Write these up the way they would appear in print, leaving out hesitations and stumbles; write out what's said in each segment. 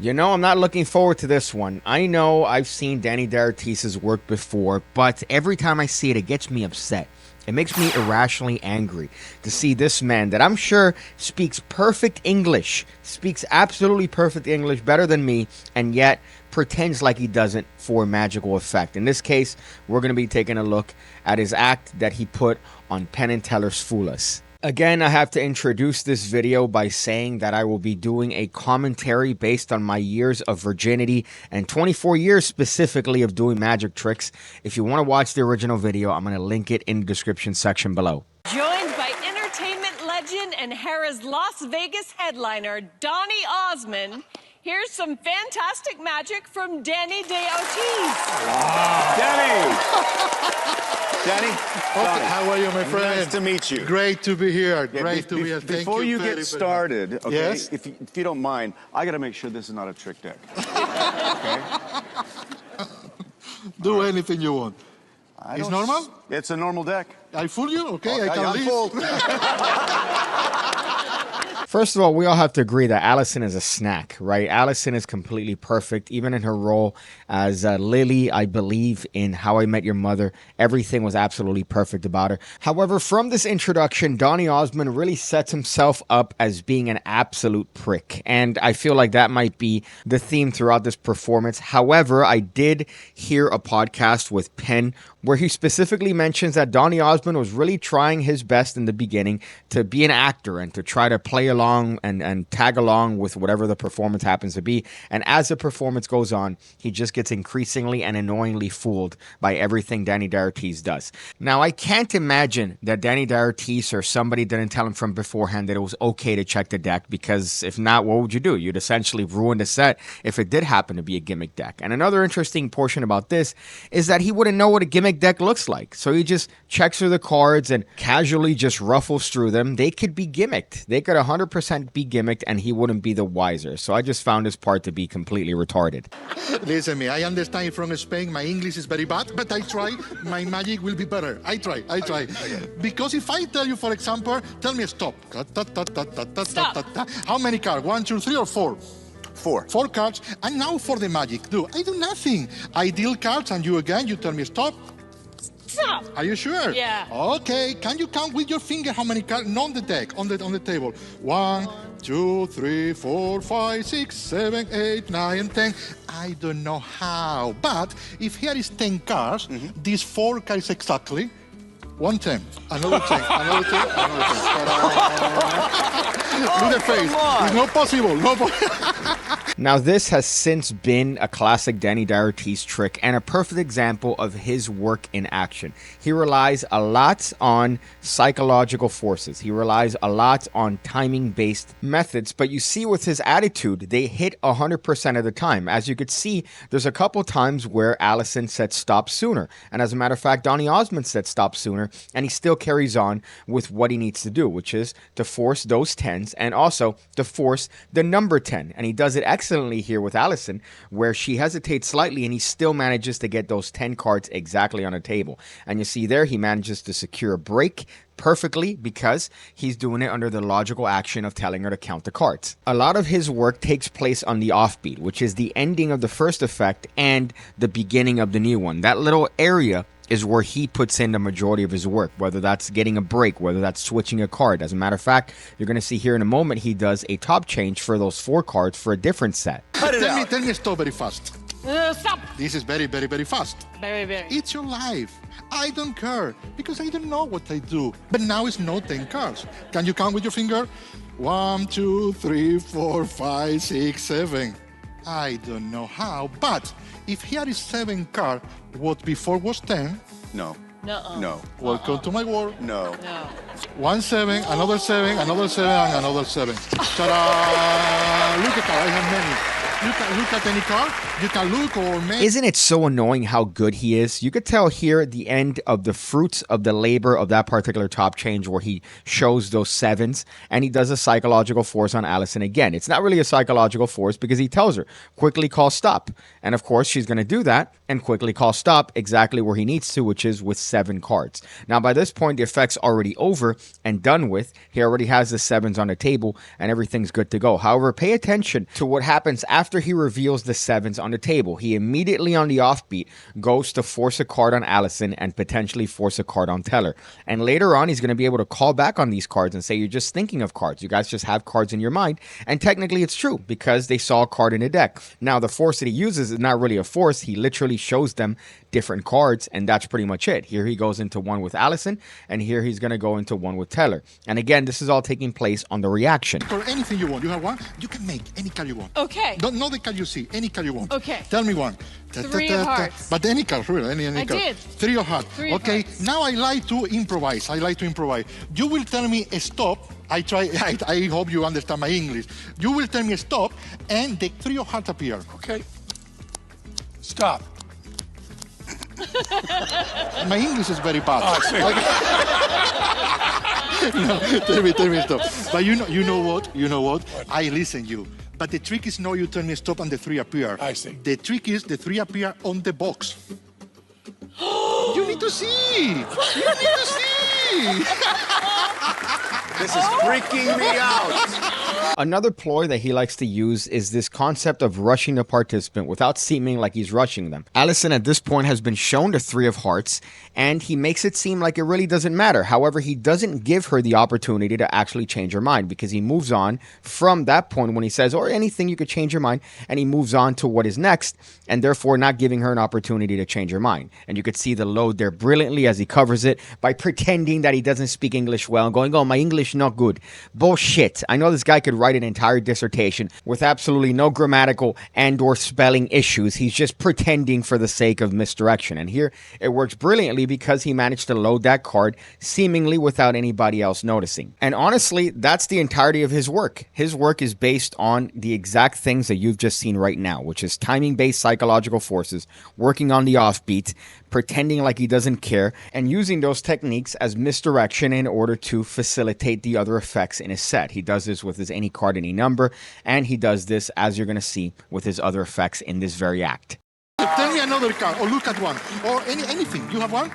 You know, I'm not looking forward to this one. I know I've seen Danny D'Artis's work before, but every time I see it, it gets me upset. It makes me irrationally angry to see this man that I'm sure speaks perfect English, speaks absolutely perfect English, better than me, and yet pretends like he doesn't for magical effect. In this case, we're going to be taking a look at his act that he put on Penn and Teller's Fool Us. Again, I have to introduce this video by saying that I will be doing a commentary based on my years of virginity and 24 years specifically of doing magic tricks. If you want to watch the original video, I'm going to link it in the description section below. Joined by entertainment legend and Harrah's Las Vegas headliner, Donny Osmond, here's some fantastic magic from Danny D'Artis. Wow. Danny, Okay, how are you, my friend? nice to meet you. Great to be here. Great to be here. Thank Before you very, get started, okay, Yes? if you don't mind, I got to make sure this is not a trick deck. Okay? Do anything you want. It's normal? It's a normal deck. I fool you? Okay, I can I'm leave. full. First of all, we all have to agree that Allison is a snack, right? Allison is completely perfect. Even in her role as Lily, I believe, in How I Met Your Mother, everything was absolutely perfect about her. However, from this introduction, Donny Osmond really sets himself up as being an absolute prick. And I feel like that might be the theme throughout this performance. However, I did hear a podcast with Penn where he specifically mentions that Donny Osmond was really trying his best in the beginning to be an actor and to try to play along and tag along with whatever the performance happens to be. And as the performance goes on, he just gets increasingly and annoyingly fooled by everything Danny D'Artis does. Now, I can't imagine that Danny D'Artis or somebody didn't tell him from beforehand that it was okay to check the deck, because if not, what would you do? You'd essentially ruin the set if it did happen to be a gimmick deck. And another interesting portion about this is that he wouldn't know what a gimmick deck looks like. So he just checks through the cards and casually just ruffles through them. They could be gimmicked. They could 100% be gimmicked and he wouldn't be the wiser. So I just found this part to be completely retarded. Listen me, I understand from Spain, my English is very bad, but I try, my magic will be better. I try. Because if I tell you, for example, tell me stop. Stop. How many cards? 1, 2, 3, or 4? 4. 4 cards. And now for the magic. I do nothing. I deal cards and you tell me stop. Stop. Are you sure? Yeah. Okay. Can you count with your finger how many cards? Not on the deck, on the table. 1, 2, 3, 4, 5, 6, 7, 8, 9, 10. I don't know how. But if here is 10 cards, these 4 cards exactly. 1 10, another 10, another 10, another 10. Look at the face. It's not possible. Now, this has since been a classic Danny D'Artis trick and a perfect example of his work in action. He relies a lot on psychological forces. He relies a lot on timing-based methods, but you see with his attitude, they hit 100% of the time. As you could see, there's a couple times where Allison said stop sooner. And as a matter of fact, Donny Osmond said stop sooner, and he still carries on with what he needs to do, which is to force those 10s and also to force the number 10. And he does it excellently here with Allison, where she hesitates slightly and he still manages to get those 10 cards exactly on the table. And you see there, he manages to secure a break perfectly because he's doing it under the logical action of telling her to count the cards. A lot of his work takes place on the offbeat, which is the ending of the first effect and the beginning of the new one. That little area is where he puts in the majority of his work, whether that's getting a break, whether that's switching a card. As a matter of fact, you're going to see here in a moment, he does a top change for those 4 cards for a different set. Tell me stop very fast. Stop. This is very, very, very fast. Very. It's your life. I don't care because I don't know what I do. But now it's not 10 cards. Can you count with your finger? 1, 2, 3, 4, 5, 6, 7. I don't know how, but if here is 7 cards, what before was 10? No. No. No. Welcome to my world. No. 1 7, another 7, another 7, and another 7. Ta-da! Look at that, I have many. You can look at any card, you can look or make. Isn't it so annoying how good he is? You could tell here at the end of the fruits of the labor of that particular top change where he shows those 7s and he does a psychological force on Allison again. It's not really a psychological force because he tells her, quickly call stop. And of course, she's going to do that and quickly call stop exactly where he needs to, which is with 7 cards. Now, by this point, the effect's already over and done with. He already has the 7s on the table and everything's good to go. However, pay attention to what happens after after he reveals the sevens on the table, he immediately on the offbeat goes to force a card on Allison and potentially force a card on Teller. And later on, he's going to be able to call back on these cards and say, you're just thinking of cards. You guys just have cards in your mind. And technically it's true because they saw a card in the deck. Now, the force that he uses is not really a force. He literally shows them different cards, and that's pretty much it. Here he goes into one with Allison, and here he's going to go into one with Teller. And again, this is all taking place on the reaction. For anything you want, you have one, you can make any card you want. Okay. Not the card you see, any card you want. Okay. Tell me one. Three of hearts. But any card, really, any I card. did. Three of hearts. Three of Okay, hearts. now I like to improvise. You will tell me stop. I hope you understand my English. You will tell me stop, and the three of hearts appear. Okay. Stop. My English is very bad. Oh, I see. No, tell me stop. But you know what? I listen you. But the trick is no, you tell me stop and the three appear. I see. The trick is the three appear on the box. You need to see. You need to see. This is freaking me out. Another ploy that he likes to use is this concept of rushing the participant without seeming like he's rushing them. Allison at this point has been shown the three of hearts, and he makes it seem like it really doesn't matter. However, he doesn't give her the opportunity to actually change her mind because he moves on from that point when he says, or anything, you could change your mind, and he moves on to what is next, and therefore not giving her an opportunity to change her mind. And you could see the load there brilliantly as he covers it by pretending that he doesn't speak English well and going, oh, my English not good. Bullshit. I know this guy could write an entire dissertation with absolutely no grammatical and or spelling issues. He's just pretending for the sake of misdirection. And here it works brilliantly because he managed to load that card seemingly without anybody else noticing. And honestly, that's the entirety of his work. His work is based on the exact things that you've just seen right now, which is timing-based psychological forces, working on the offbeat, pretending like he doesn't care, and using those techniques as misdirection in order to facilitate the other effects in his set. He does this with his any card, any number, and he does this, as you're going to see, with his other effects in this very act. Tell me another card, or look at one, or anything. You have one?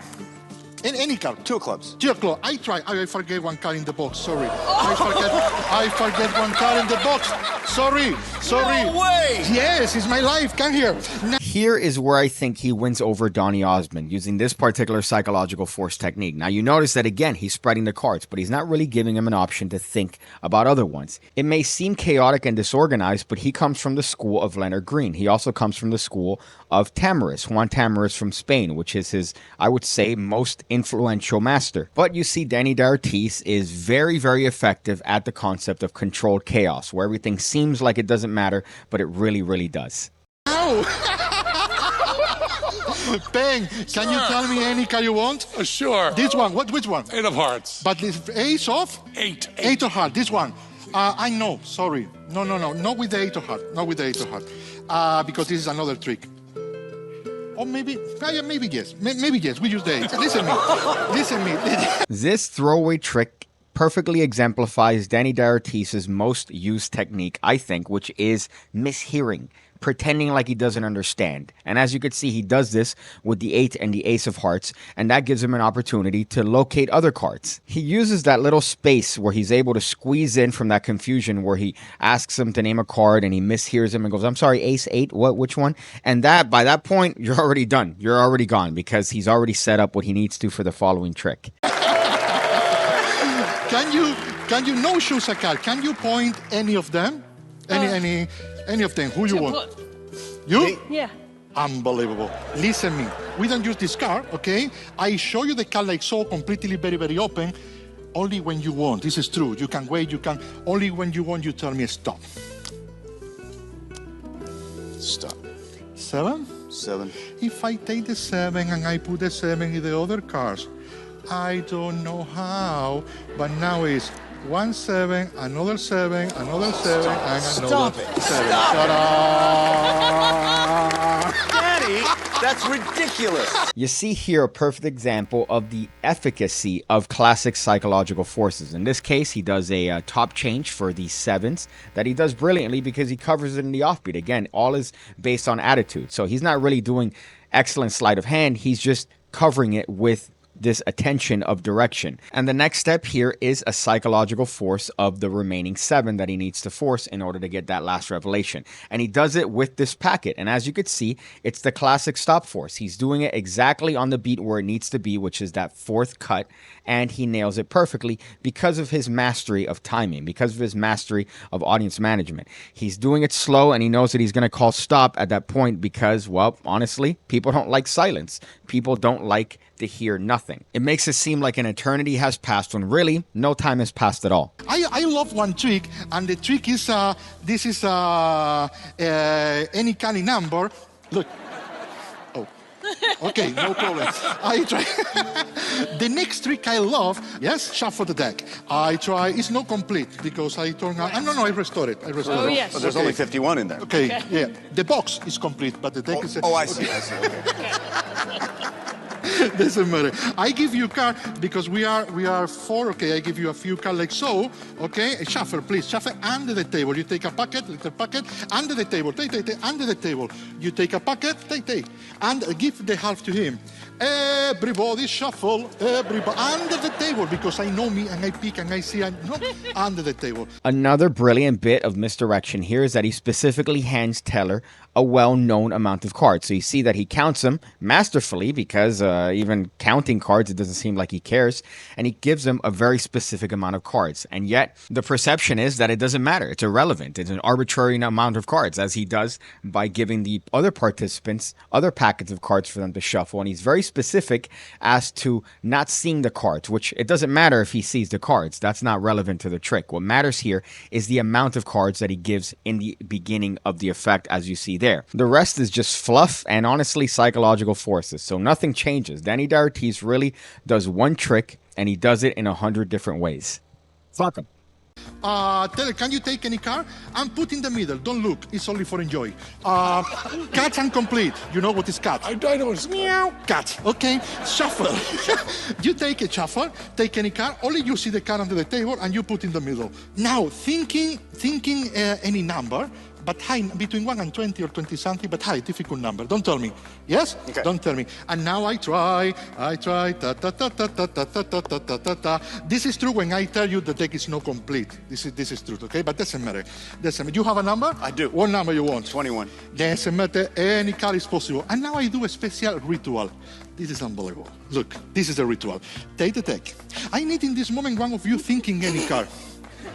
Any card. Two of clubs. Two of clubs. I forget one card in the box. Sorry. I forget one card in the box. Sorry. No way! Yes, it's my life. Come here. Now, Here is where I think he wins over Donny Osmond using this particular psychological force technique. Now you notice that again, he's spreading the cards, but he's not really giving him an option to think about other ones. It may seem chaotic and disorganized, but he comes from the school of Leonard Green. He also comes from the school of Tamaris, Juan Tamaris from Spain, which is his, I would say, most influential master. But you see, Danny D'Artis is very, very effective at the concept of controlled chaos, where everything seems like it doesn't matter, but it really, really does. Penn, can you tell me any card you want? Sure. This one. Which one? Eight of hearts. But this ace of? Eight. Eight of heart. This one. I know. Sorry. No. Not with the eight of heart. Not with the eight of heart. Because this is another trick. Or maybe yes. Maybe yes. We use the eight. Listen me. This throwaway trick perfectly exemplifies Danny D'Artis' most used technique, I think, which is mishearing, pretending like he doesn't understand. And as you can see, he does this with the 8 and the ace of hearts, and that gives him an opportunity to locate other cards. He uses that little space where he's able to squeeze in from that confusion where he asks him to name a card and he mishears him and goes, I'm sorry, ace 8, what, which one? And that, by that point, you're already done. You're already gone because he's already set up what he needs to for the following trick. Can you no choose a card? Can you point any of them? Any of them? Who you want? You? Yeah. Unbelievable. Listen me. We don't use this card, okay? I show you the card like so, completely very, very open. Only when you want. This is true. You can wait, only when you want, you tell me stop. Stop. 7? 7. If I take the 7 and I put the 7 in the other cards, I don't know how, but now it's 1 7, another 7, another 7, and another 7. Stop it. Shut up. Daddy, that's ridiculous. You see here a perfect example of the efficacy of classic psychological forces. In this case, he does a top change for the 7s that he does brilliantly because he covers it in the offbeat. Again, all is based on attitude. So he's not really doing excellent sleight of hand. He's just covering it with this attention of direction. And the next step here is a psychological force of the remaining 7 that he needs to force in order to get that last revelation. And he does it with this packet. And as you can see, it's the classic stop force. He's doing it exactly on the beat where it needs to be, which is that 4th cut. And he nails it perfectly because of his mastery of timing, because of his mastery of audience management. He's doing it slow, and he knows that he's going to call stop at that point because, well, honestly, people don't like silence. People don't like to hear nothing. It makes it seem like an eternity has passed when really no time has passed at all. I love one trick, and the trick is this is any kind of number. Look. Oh, okay, no problem. I try. The next trick I love, yes, shuffle the deck. I try. It's not complete because I turn out. No, I restore it. Oh, yes. But there's only 51 in there. Okay, yeah. The box is complete, but the deck is. Oh, I see. Okay. Doesn't matter. I give you a card because we are 4. Okay, I give you a few cards like so. Okay, shuffle, please. Shuffle under the table. You take a packet, little packet, under the table. Take, under the table. You take a packet, take, and give the half to him. Everybody shuffle, everybody under the table because I know me and I pick and I see under the table. Another brilliant bit of misdirection here is that he specifically hands Teller a well-known amount of cards. So you see that he counts them masterfully because even counting cards, it doesn't seem like he cares. And he gives them a very specific amount of cards. And yet the perception is that it doesn't matter. It's irrelevant. It's an arbitrary amount of cards, as he does by giving the other participants other packets of cards for them to shuffle. And he's very specific as to not seeing the cards, which it doesn't matter if he sees the cards. That's not relevant to the trick. What matters here is the amount of cards that he gives in the beginning of the effect, as you see there. The rest is just fluff and honestly psychological forces. So nothing changes. Danny D'Artise really does one trick and he does it in 100 different ways. Fuck him. Tell her, can you take any card and put in the middle? Don't look. It's only for enjoy. Cats and complete. You know what is cat? I know it's Meow. Cat. Okay. Shuffle. You take a shuffle. Take any card. Only you see the card under the table and you put in the middle. Now, thinking any number. But high, between 1 and 20 or 20 something, but high, difficult number. Don't tell me. Yes? Okay. Don't tell me. And now I try, ta ta ta ta ta ta ta ta ta ta ta. This is true when I tell you the deck is not complete. This is true, okay? But doesn't matter. You have a number? I do. What number you want? 21. Doesn't matter. Any card is possible. And now I do a special ritual. This is unbelievable. Look, this is a ritual. Take the deck. I need in this moment one of you thinking any card.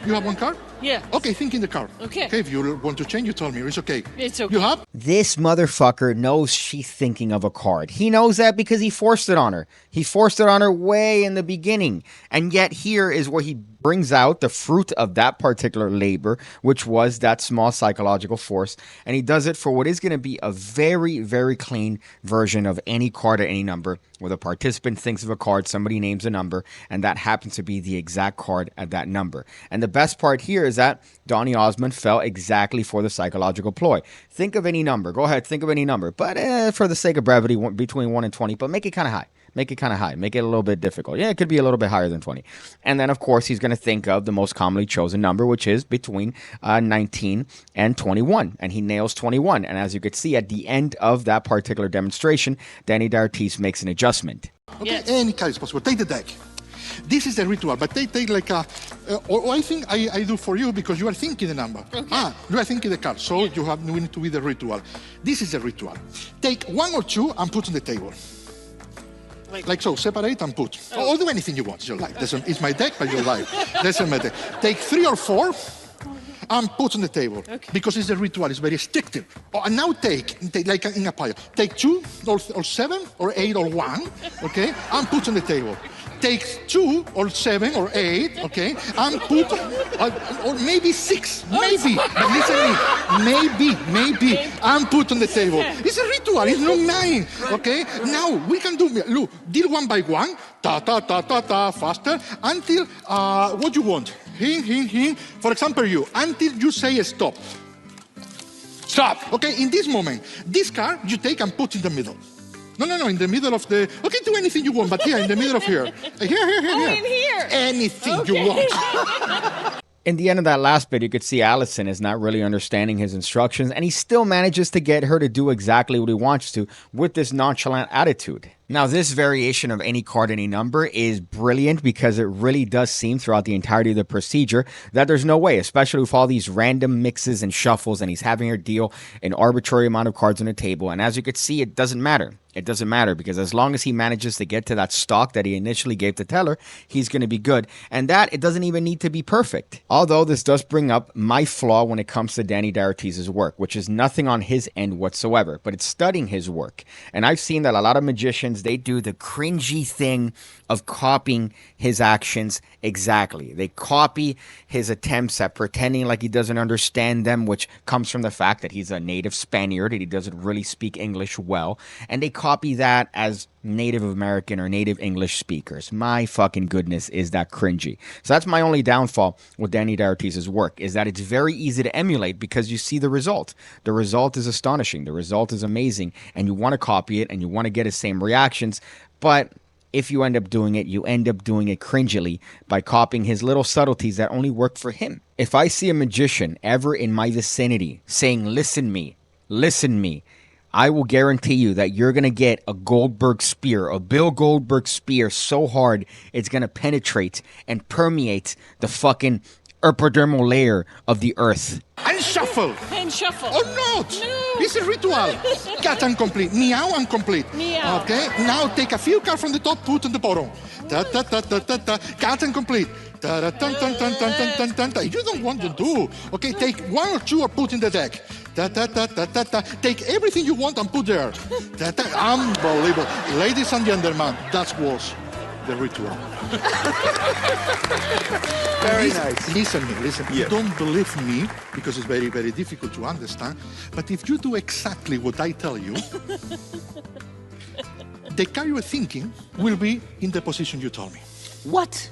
You have one card? Yeah. Okay, think in the card. Okay. Okay, if you want to change, you tell me. It's okay. It's okay. You have? This motherfucker knows she's thinking of a card. He knows that because he forced it on her. He forced it on her way in the beginning. And yet here is where he brings out the fruit of that particular labor, which was that small psychological force. And he does it for what is going to be a very, very clean version of any card at any number, where the participant thinks of a card, somebody names a number, and that happens to be the exact card at that number. And the best part here is that Donny Osmond fell exactly for the psychological ploy. Think of any number. Go ahead, think of any number. But for the sake of brevity, between 1 and 20, but make it kind of high. Make it kind of high. Make it a little bit difficult. Yeah, it could be a little bit higher than 20. And then, of course, he's going to think of the most commonly chosen number, which is between 19 and 21. And he nails 21. And as you could see, at the end of that particular demonstration, Danny D'Artise makes an adjustment. Okay, Yes. any card is possible. Take the deck. This is the ritual, but they take like a... or I think I do for you because you are thinking the number. Okay. You are thinking the card, so you need to be the ritual. This is the ritual. Take 1 or 2 and put on the table. Like so, separate and put. Or do anything you want, it's your life. It's my deck, but your life. Doesn't matter. Take 3 or 4 and put on the table. Okay. Because it's a ritual, it's very restrictive. Oh, and now take like in a pile. Take 2 or 7 or 8 or 1, okay, and put on the table. Take 2 or 7 or 8, okay, and put, or maybe 6, maybe, but listen to me, maybe, and put on the table. It's a ritual, it's not mine, okay? Now, we can do, look, deal one by one, faster, until, what you want? Hing. For example, until you say stop. Stop. Okay, in this moment, this card you take and put in the middle. No, in the middle of the... Okay, do anything you want, but here, in the middle of here. Here. Oh, in here. Anything you want. In the end of that last bit, you could see Allison is not really understanding his instructions, and he still manages to get her to do exactly what he wants to with this nonchalant attitude. Now, this variation of any card, any number is brilliant because it really does seem throughout the entirety of the procedure that there's no way, especially with all these random mixes and shuffles, and he's having her deal an arbitrary amount of cards on the table. And as you can see, it doesn't matter. It doesn't matter because as long as he manages to get to that stock that he initially gave the teller, he's going to be good. And that, it doesn't even need to be perfect. Although this does bring up my flaw when it comes to Danny D'Artiz's work, which is nothing on his end whatsoever, but it's studying his work. And I've seen that a lot of magicians, they do the cringy thing of copying his actions exactly. They copy his attempts at pretending like he doesn't understand them, which comes from the fact that he's a native Spaniard and he doesn't really speak English well. And they copy that as Native American or native English speakers. My fucking goodness, is that cringy. So that's my only downfall with Danny D'Artiz's work, is that it's very easy to emulate because you see the result. The result is astonishing. The result is amazing. And you want to copy it and you want to get the same reactions. But if you end up doing it, you end up doing it cringily by copying his little subtleties that only work for him. If I see a magician ever in my vicinity saying, listen me, I will guarantee you that you're going to get a Goldberg spear, a Bill Goldberg spear so hard it's going to penetrate and permeate the fucking epidermal layer of the earth. And shuffle. And shuffle. Or not. No. It's a ritual. Cat and complete. Meow and complete. Meow. Okay. Now take a few cards from the top, put on the bottom. Ta ta ta ta ta ta. Cat and complete. Ta ta ta ta ta ta ta ta ta. You don't want to do. Okay. Take one or two or put in the deck. Ta ta ta ta ta ta. Take everything you want and put there. Ta ta. Unbelievable, ladies and gentlemen. That was the ritual. Very nice. Listen. Yes. You don't believe me because it's very, very difficult to understand. But if you do exactly what I tell you, the card you are thinking will be in the position you told me. What?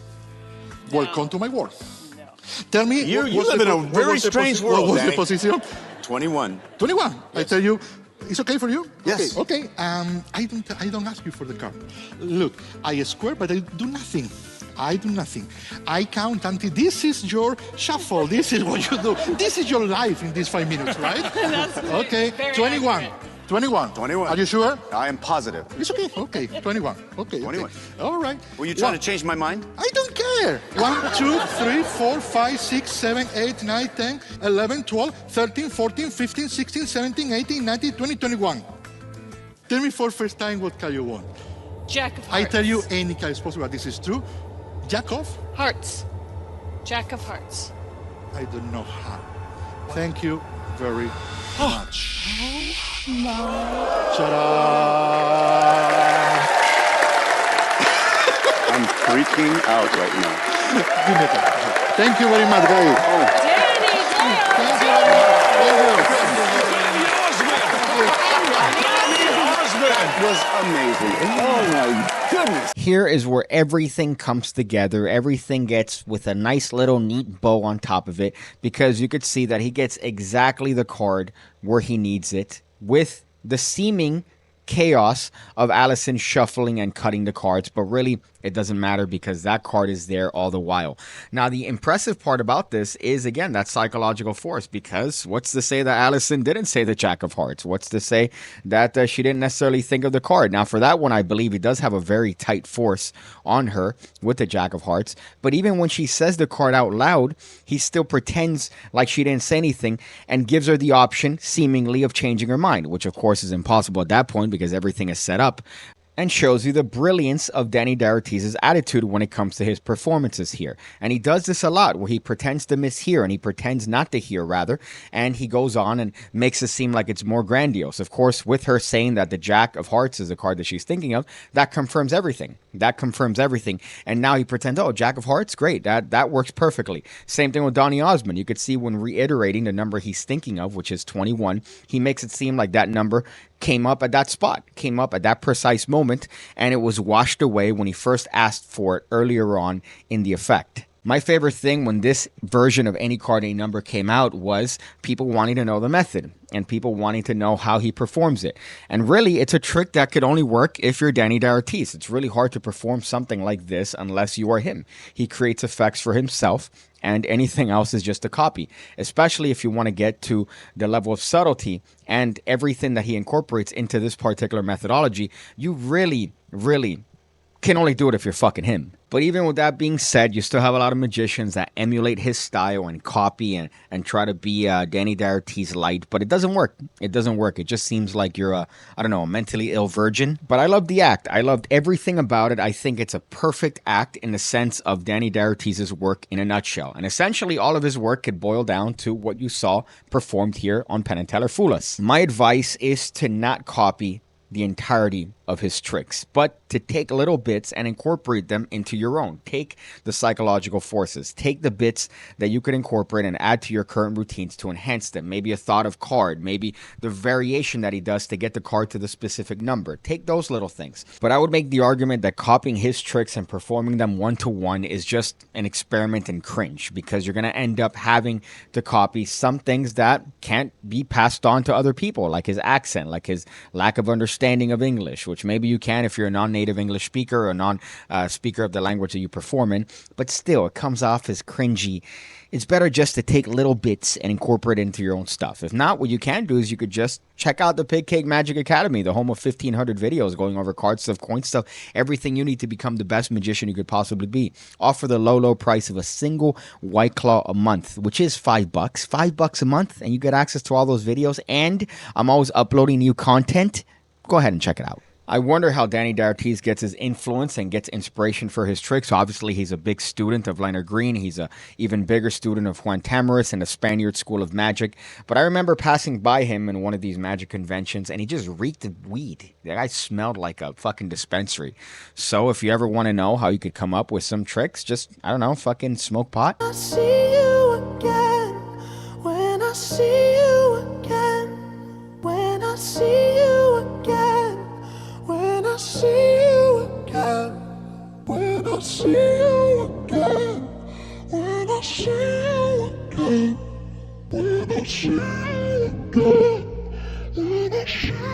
Welcome to my world. No. Tell me. You live in a very strange world, What was Danny. the position? 21. 21. Yes. I tell you. It's okay for you? Yes. Okay. I don't ask you for the card. Look, I square, but I do nothing. I count until this is your shuffle. This is what you do. This is your life in these 5 minutes, right? That's okay. very 21. accurate. 21. 21. Are you sure? I am positive. It's okay. Okay. 21. Okay. 21. Okay. All right. Were you trying to change my mind? I don't care. 1, 2, 3, 4, 5, 6, 7, 8, 9, 10, 11, 12, 13, 14, 15, 16, 17, 18, 19, 20, 21. Tell me for first time what card you want. Jack of I hearts. tell you any card is possible, but this is true. Jack of? Hearts. Jack of hearts. I don't know how. Thank you very much. Shut up. I'm freaking out right now. Give me a card. Thank you very much, guys. Danny Thank you very much. It was amazing. Oh my goodness. Here is where everything comes together. Everything gets with a nice little neat bow on top of it because you could see that he gets exactly the card where he needs it with the seeming chaos of Allison shuffling and cutting the cards, but really it doesn't matter because that card is there all the while. Now, the impressive part about this is, again, that psychological force, because what's to say that Allison didn't say the Jack of Hearts? What's to say that she didn't necessarily think of the card? Now, for that one, I believe he does have a very tight force on her with the Jack of Hearts, but even when she says the card out loud, he still pretends like she didn't say anything and gives her the option, seemingly, of changing her mind, which of course is impossible at that point because everything is set up, and shows you the brilliance of Danny D'Artiz's attitude when it comes to his performances here. And he does this a lot, where he pretends to mishear, and he pretends not to hear, rather, and he goes on and makes it seem like it's more grandiose. Of course, with her saying that the Jack of Hearts is the card that she's thinking of, that confirms everything. And now he pretends, oh, Jack of Hearts? Great, that works perfectly. Same thing with Donny Osmond. You could see when reiterating the number he's thinking of, which is 21, he makes it seem like that number came up at that spot, came up at that precise moment, and it was washed away when he first asked for it earlier on in the effect. My favorite thing when this version of any card, any number came out was people wanting to know the method and people wanting to know how he performs it. And really, it's a trick that could only work if you're Danny D'Artiz. It's really hard to perform something like this unless you are him. He creates effects for himself and anything else is just a copy, especially if you want to get to the level of subtlety and everything that he incorporates into this particular methodology. You really, really can only do it if you're fucking him. But even with that being said, you still have a lot of magicians that emulate his style and copy and try to be Danny Doherty's light, but it doesn't work. It doesn't work. It just seems like you're a mentally ill virgin. But I love the act. I loved everything about it. I think it's a perfect act in the sense of Danny Doherty's work in a nutshell. And essentially all of his work could boil down to what you saw performed here on Penn and Teller Fool Us. My advice is to not copy the entirety of his tricks, but to take little bits and incorporate them into your own. Take the psychological forces, take the bits that you could incorporate and add to your current routines to enhance them. Maybe a thought of card, maybe the variation that he does to get the card to the specific number. Take those little things. But I would make the argument that copying his tricks and performing them one-to-one is just an experiment in cringe, because you're going to end up having to copy some things that can't be passed on to other people, like his accent, like his lack of understanding of English, which maybe you can if you're a non-native English speaker or a non-speaker of the language that you perform in, but still, it comes off as cringy. It's better just to take little bits and incorporate it into your own stuff. If not, what you can do is you could just check out the PigCake Magic Academy, the home of 1,500 videos going over card stuff, coin stuff, everything you need to become the best magician you could possibly be. Offer the low, low price of a single White Claw a month, which is $5. $5 a month, and you get access to all those videos, and I'm always uploading new content. Go ahead and check it out. I wonder how Danny Doherty gets his influence and gets inspiration for his tricks. Obviously, he's a big student of Leonard Green. He's a even bigger student of Juan Tamariz and the Spaniard School of Magic. But I remember passing by him in one of these magic conventions, and he just reeked of weed. The guy smelled like a fucking dispensary. So if you ever want to know how you could come up with some tricks, just, I don't know, fucking smoke pot. I see you again, when I see you again, when I see you again. When I see you again, when I see you again, when I see you again, when I see you again, when I see you again.